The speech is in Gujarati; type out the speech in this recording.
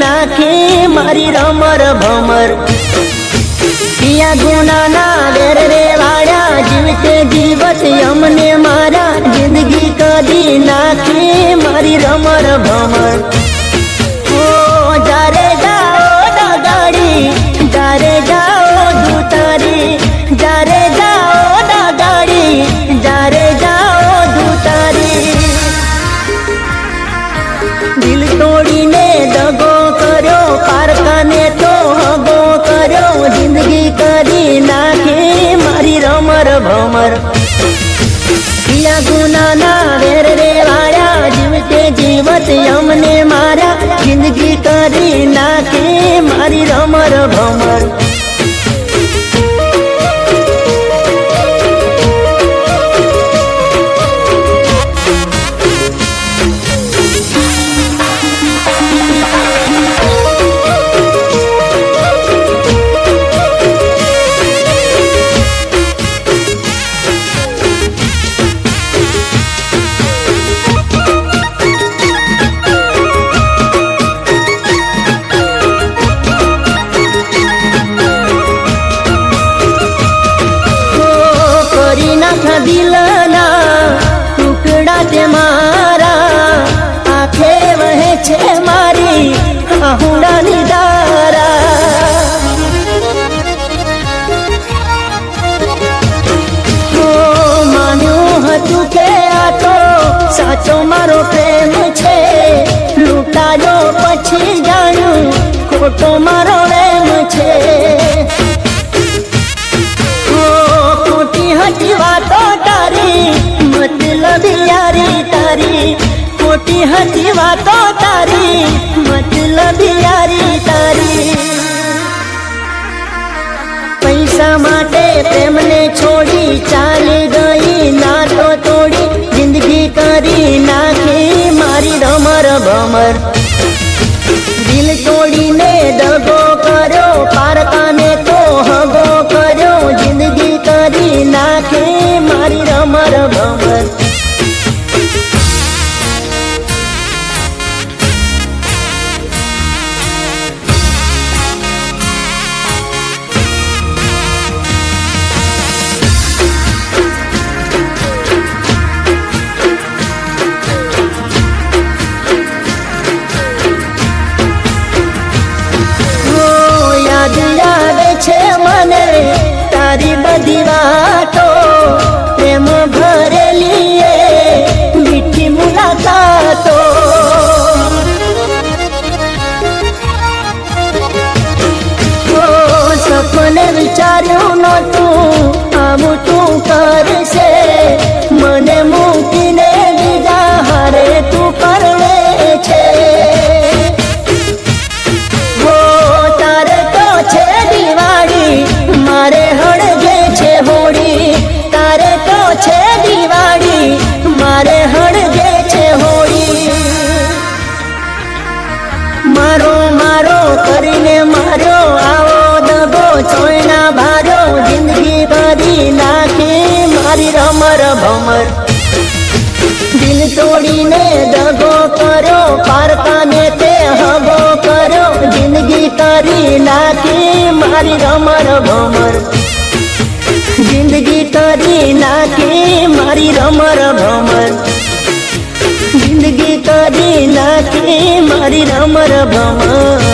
નાખી મારી રમર ભમર પિયા ગુનાના વેર રે વાળ્યા જીવતે જીવત અમને મારા જિંદગી કરી નાખી મારી રમર ભમર ઓ જારે જાઓ ગાડી જારે જાઓ દૂતારી જારે જાઓ ગાડી જારે જાઓ દૂતારી દિલ તોડીને દગો કર્યો પારકાને તો હગો કર્યો જિંદગી કરી નાખી મારી રમર ભમર પિયા ગુનાના વેર રે વાળ્યા જીવતે જીવત અમને મારા જિંદગી કરી નાખી મારી રમર ભમર દિલના ટુકડા તે મારા આંખે વહે છે મારી આહુડાની ધારા માન્યું હતું કે આ તો સાચો મારો પ્રેમ છે લૂંટાયો પછી જાણ્યું ખોટો મારો પ્રેમ છે ખોટી વાતો તારી મતલબ યારી તારી ખોટી હતી વાતો તારી મતલબ યારી તારી પૈસા માટે પ્રેમને છોડી ચાલી ગઈ નાતો તોડી જિંદગી કરી નાખી મારી રમર ભમર દિલ તોડીને દગો કર્યો પારકાને તો હગો કર્યો જિંદગી કરી નાખી મારી રમર ભમર તારી બધી વાતો પ્રેમ ભરેલી મીઠી મુલાકાતો સપને વિચાર્યું નહોતું આવું તું કરશે મને મૂકીને બીજા હારે તું કરવે છે તારે તો છે દિવાળી મારે હળગે છે હોળી તારે તો છે દિવાળી મારે હળગે છે હોળી મારો મારો કરીને માર્યો આવો દગો ચોયના ભાર્યો જિંદગી ભરી નાખી મારી રમર ભમર દિલ તોડીને દગો કર્યો પારકાને તે હગો કર્યો જિંદગી કરી નાખી મારી રમર ભમર જિંદગી કરી નાખી મારી રમર ભમર જિંદગી કરી નાખી મારી રમર ભમર